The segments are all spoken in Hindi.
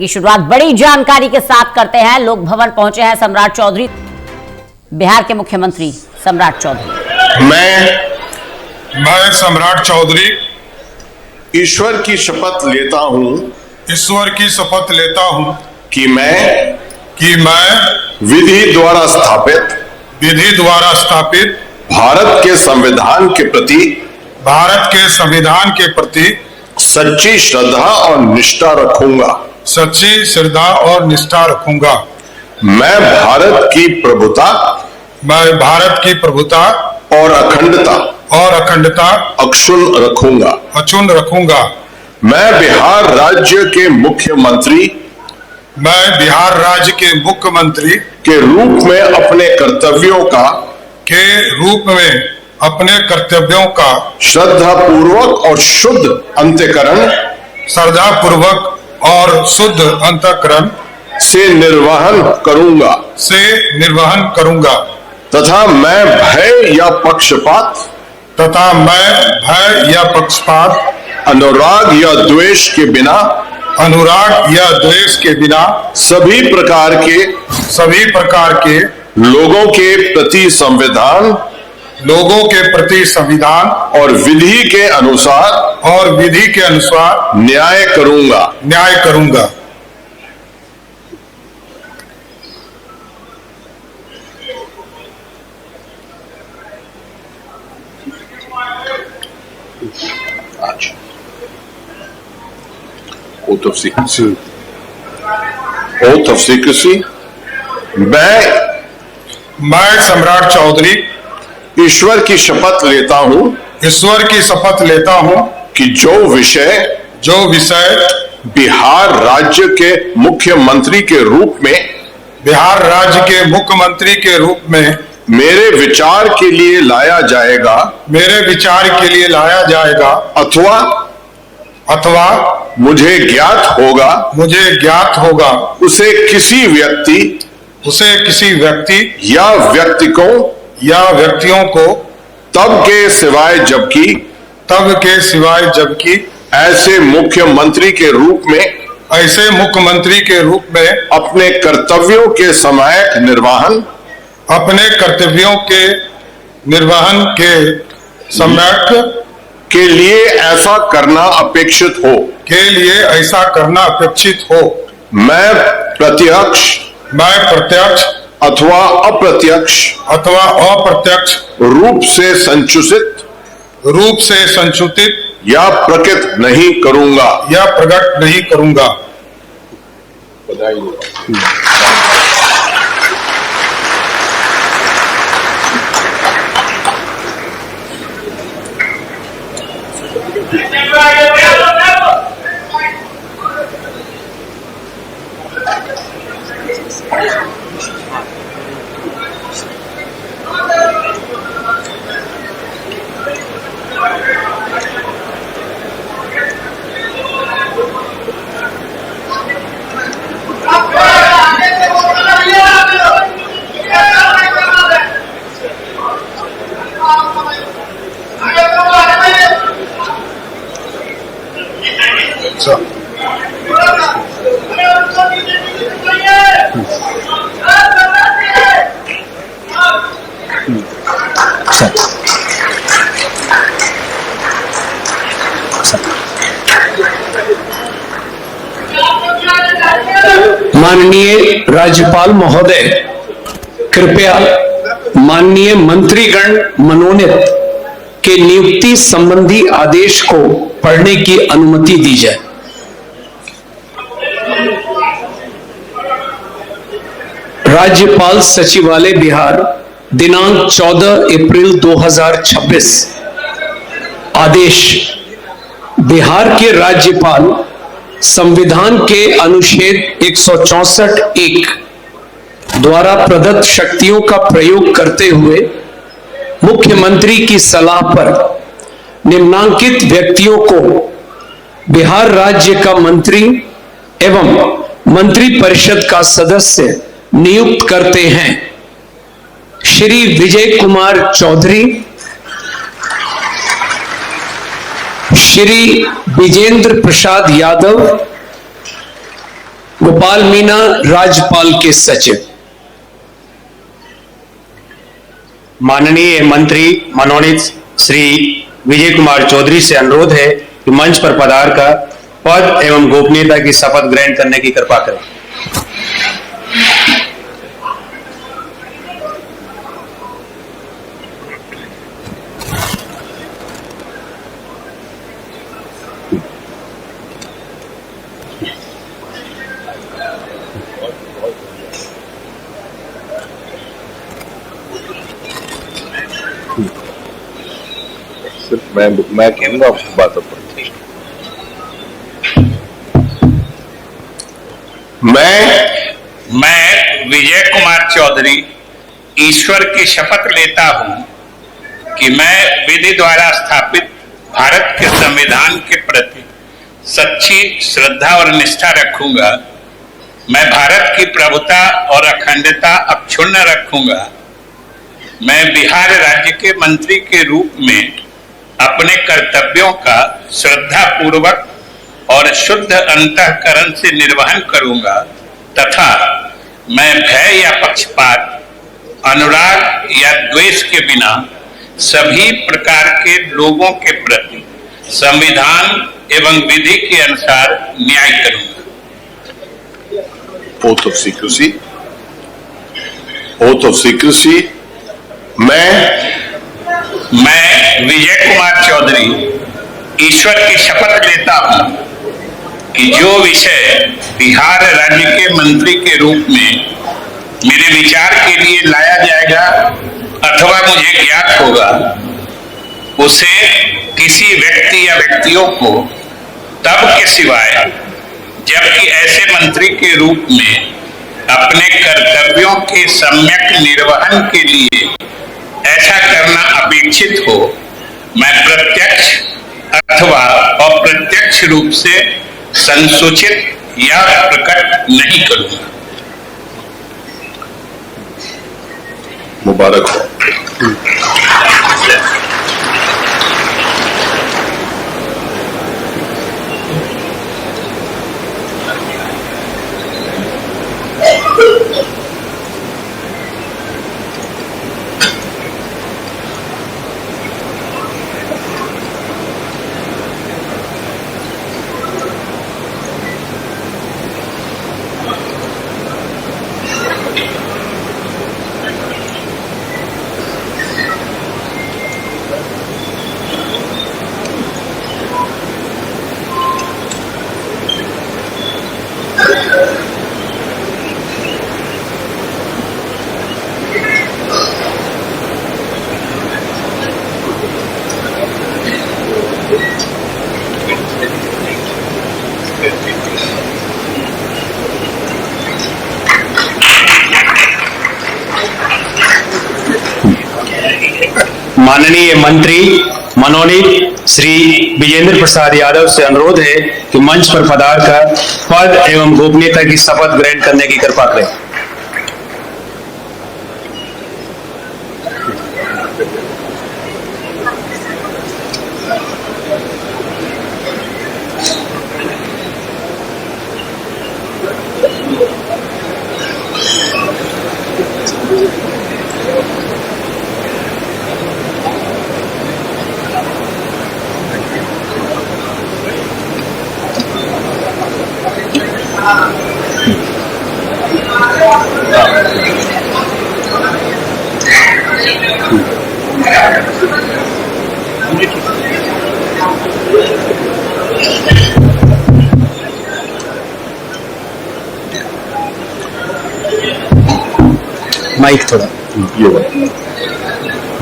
की शुरुआत बड़ी जानकारी के साथ करते हैं। लोक भवन पहुंचे हैं सम्राट चौधरी, बिहार के मुख्यमंत्री सम्राट चौधरी। मैं सम्राट चौधरी ईश्वर की शपथ लेता हूं कि मैं विधि द्वारा स्थापित भारत के संविधान के प्रति सच्ची श्रद्धा और निष्ठा रखूंगा। मैं भारत की प्रभुता और अखंडता अक्षुण्ण रखूंगा। मैं बिहार राज्य के मुख्यमंत्री के रूप में अपने कर्तव्यों का श्रद्धापूर्वक और शुद्ध अंतःकरण से निर्वहन करूंगा तथा मैं भय या पक्षपात अनुराग या द्वेष के बिना सभी प्रकार के लोगों के प्रति संविधान और विधि के अनुसार न्याय करूंगा। Oath of secrecy। मैं सम्राट चौधरी ईश्वर की शपथ लेता हूं कि जो विषय बिहार राज्य के मुख्यमंत्री के रूप में मेरे विचार के लिए लाया जाएगा अथवा मुझे ज्ञात होगा उसे किसी व्यक्ति या व्यक्तियों को तब के सिवाय जबकि ऐसे मुख्यमंत्री के रूप में अपने कर्तव्यों के समयक निर्वहन के लिए ऐसा करना अपेक्षित हो। मैं प्रत्यक्ष अथवा अप्रत्यक्ष रूप से संचुतित या प्रकट नहीं करूंगा। माननीय राज्यपाल महोदय, कृपया माननीय मंत्रीगण मनोनीत के नियुक्ति संबंधी आदेश को पढ़ने की अनुमति दी जाए। राज्यपाल सचिवालय बिहार, दिनांक 14 अप्रैल 2026। आदेश। बिहार के राज्यपाल संविधान के अनुच्छेद 164(1) द्वारा प्रदत्त शक्तियों का प्रयोग करते हुए मुख्यमंत्री की सलाह पर निम्नांकित व्यक्तियों को बिहार राज्य का मंत्री एवं मंत्रिपरिषद का सदस्य नियुक्त करते हैं। श्री विजय कुमार चौधरी, श्री विजेंद्र प्रसाद यादव, गोपाल मीणा राज्यपाल के सचिव। माननीय मंत्री मनोनीत श्री विजय कुमार चौधरी से अनुरोध है कि मंच पर पधार कर पद एवं गोपनीयता की शपथ ग्रहण करने की कृपा करें। सिर्फ मैं कहूंगा आपकी बातों पर। मैं विजय कुमार चौधरी ईश्वर की शपथ लेता हूं कि मैं विधि द्वारा स्थापित भारत के संविधान के प्रति सच्ची श्रद्धा और निष्ठा रखूंगा। मैं भारत की प्रभुता और अखंडता अक्षुण्ण रखूंगा। मैं बिहार राज्य के मंत्री के रूप में अपने कर्तव्यों का श्रद्धापूर्वक और शुद्ध अंतःकरण से निर्वहन करूंगा तथा मैं भय या पक्षपात, अनुराग या द्वेष के बिना सभी प्रकार के लोगों के प्रति संविधान एवं विधि के अनुसार न्याय करूंगा। Oath of secrecy. Oath of secrecy. मैं विजय कुमार चौधरी ईश्वर की शपथ लेता हूं कि जो विषय बिहार राज्य के मंत्री के रूप में मेरे विचार के लिए लाया जाएगा अथवा मुझे ज्ञात होगा उसे किसी व्यक्ति या व्यक्तियों को तब के सिवाय जबकि ऐसे मंत्री के रूप में अपने कर्तव्यों के सम्यक निर्वहन के लिए ऐसा करना अपेक्षित हो, मैं प्रत्यक्ष अथवा अप्रत्यक्ष रूप से संसूचित या प्रकट नहीं करूंगा। मुबारक हो। माननीय मंत्री मनोनीत श्री विजेंद्र प्रसाद यादव से अनुरोध है कि मंच पर पधार कर पद एवं गोपनीयता की शपथ ग्रहण करने की कृपा करें। माइक थोड़ा।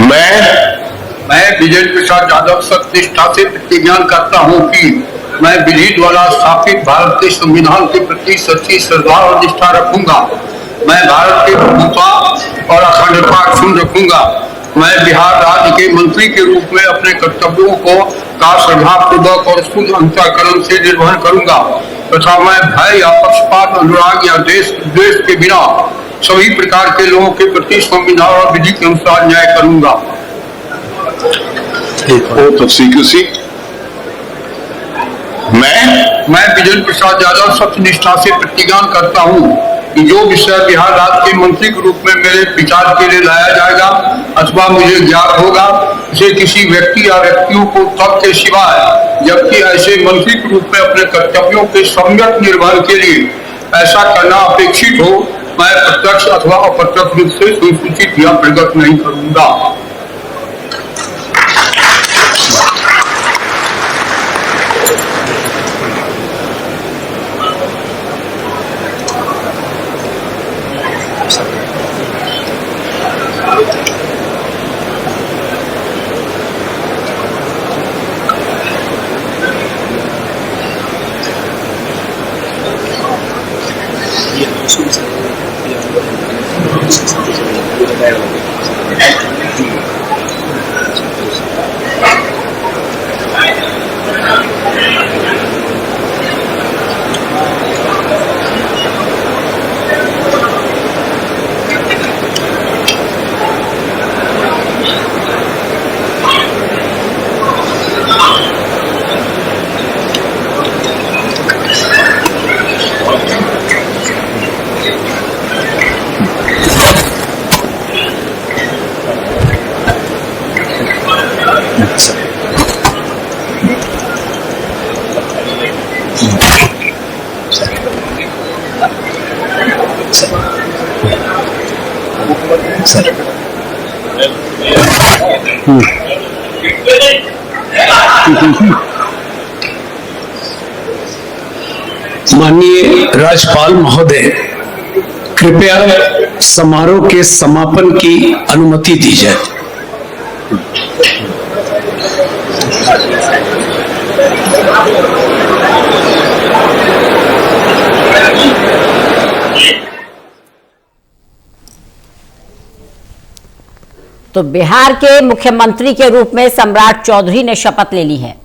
मैं विजय प्रसाद यादव सत्यनिष्ठा से प्रतिज्ञा करता हूं कि मैं विधि द्वारा स्थापित भारत के संविधान के प्रति सच्ची श्रद्धा और निष्ठा रखूंगा। मैं भारत की प्रभुता और अखंडता अक्षुण्ण रखूंगा। मैं बिहार राज्य के मंत्री के रूप में अपने कर्तव्यों का श्रद्धापूर्वक और शुद्ध अंतःकरण से निर्वहन करूंगा तथा मैं भय या पक्षपात, अनुराग या द्वेष के बिना सभी प्रकार के लोगों के प्रति संविधान और विधि के अनुसार न्याय करूंगा। Oath of secrecy. मैं मैं विजेंद्र प्रसाद यादव सत्यनिष्ठा से प्रतिज्ञा करता हूँ कि जो विषय बिहार राज्य के मंत्री के रूप में मेरे विचार के लिए लाया जाएगा अथवा मुझे ज्ञात होगा, उसे किसी व्यक्ति या व्यक्तियों को तब के सिवाय जबकि ऐसे मंत्री के रूप में अपने कर्तव्यों के सम्यक निर्वहन के लिए ऐसा करना अपेक्षित हो, मैं प्रत्यक्ष अथवा अप्रत्यक्ष रूप से सूचित या प्रकट नहीं करूंगा। माननीय राज्यपाल महोदय, कृपया समारोह के समापन की अनुमति दी जाए। तो बिहार के मुख्यमंत्री के रूप में सम्राट चौधरी ने शपथ ले ली है।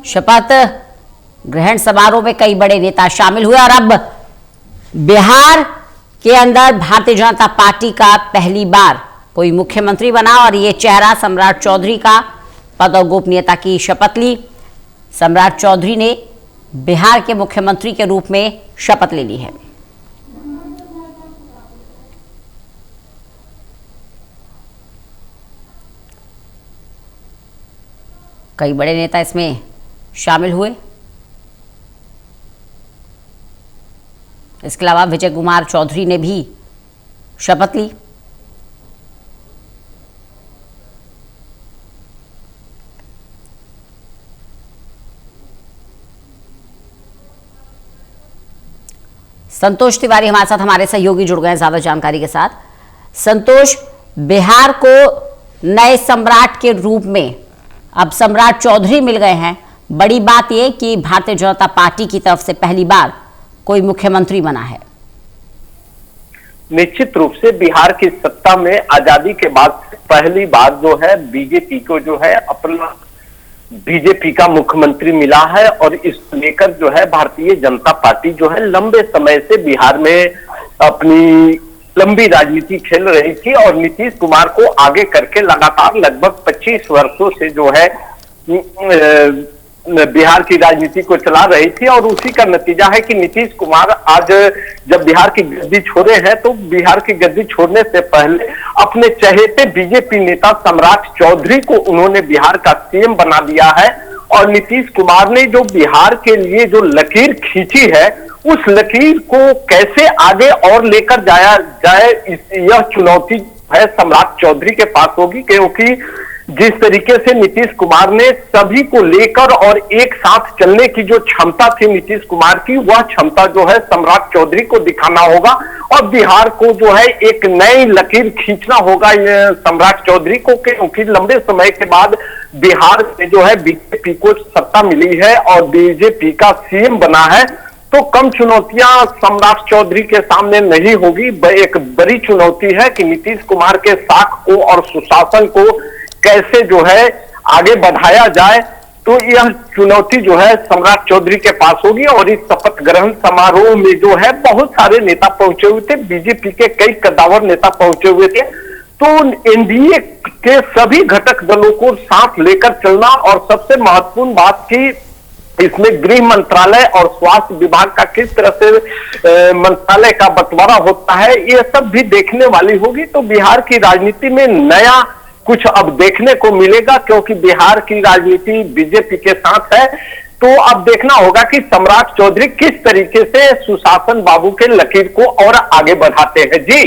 शपथ ग्रहण समारोह में कई बड़े नेता शामिल हुए और अब बिहार के अंदर भारतीय जनता पार्टी का पहली बार कोई मुख्यमंत्री बना और ये चेहरा सम्राट चौधरी का पद और गोपनीयता की शपथ ली। सम्राट चौधरी ने बिहार के मुख्यमंत्री के रूप में शपथ ले ली है। कई बड़े नेता इसमें शामिल हुए। इसके अलावा विजय कुमार चौधरी ने भी शपथ ली। संतोष तिवारी हमारे साथ, हमारे सहयोगी जुड़ गए हैं ज्यादा जानकारी के साथ। संतोष, बिहार को नए सम्राट के रूप में अब सम्राट चौधरी मिल गए हैं। बड़ी बात यह कि भारतीय जनता पार्टी की तरफ से पहली बार कोई मुख्यमंत्री बना है। निश्चित रूप से बिहार की सत्ता में आजादी के बाद पहली बार जो है बीजेपी को जो है अपना बीजेपी का मुख्यमंत्री मिला है और इसको लेकर जो है भारतीय जनता पार्टी जो है लंबे समय से बिहार में अपनी लंबी राजनीति खेल रही थी और नीतीश कुमार को आगे करके लगातार लगभग 25 वर्षों से जो है बिहार की राजनीति को चला रही थी और उसी का नतीजा है कि नीतीश कुमार आज जब बिहार की गद्दी छोड़े हैं तो बिहार की गद्दी छोड़ने से पहले अपने चहेते बीजेपी नेता सम्राट चौधरी को उन्होंने बिहार का सीएम बना दिया है। और नीतीश कुमार ने जो बिहार के लिए जो लकीर खींची है उस लकीर को कैसे आगे और लेकर जाया जाए, यह चुनौती है सम्राट चौधरी के पास होगी, क्योंकि जिस तरीके से नीतीश कुमार ने सभी को लेकर और एक साथ चलने की जो क्षमता थी नीतीश कुमार की, वह क्षमता जो है सम्राट चौधरी को दिखाना होगा और बिहार को जो है एक नई लकीर खींचना होगा सम्राट चौधरी को, क्योंकि लंबे समय के बाद बिहार में जो है बीजेपी को सत्ता मिली है और बीजेपी का सीएम बना है। तो कम चुनौतियां सम्राट चौधरी के सामने नहीं होगी। एक बड़ी चुनौती है कि नीतीश कुमार के साख को और सुशासन को कैसे जो है आगे बढ़ाया जाए। तो यह चुनौती जो है सम्राट चौधरी के पास होगी। और इस शपथ ग्रहण समारोह में जो है बहुत सारे नेता पहुंचे हुए थे, बीजेपी के कई कद्दावर नेता पहुंचे हुए थे। तो एनडीए के सभी घटक दलों को साथ लेकर चलना, और सबसे महत्वपूर्ण बात की इसमें गृह मंत्रालय और स्वास्थ्य विभाग का किस तरह से मंत्रालय का बंटवारा होता है, ये सब भी देखने वाली होगी। तो बिहार की राजनीति में नया कुछ अब देखने को मिलेगा, क्योंकि बिहार की राजनीति बीजेपी के साथ है। तो अब देखना होगा कि सम्राट चौधरी किस तरीके से सुशासन बाबू के लकीर को और आगे बढ़ाते हैं। जी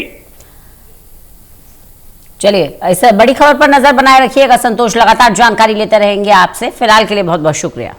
चलिए, ऐसे बड़ी खबर पर नजर बनाए रखिएगा संतोष, लगातार जानकारी लेते रहेंगे आपसे। फिलहाल के लिए बहुत बहुत शुक्रिया।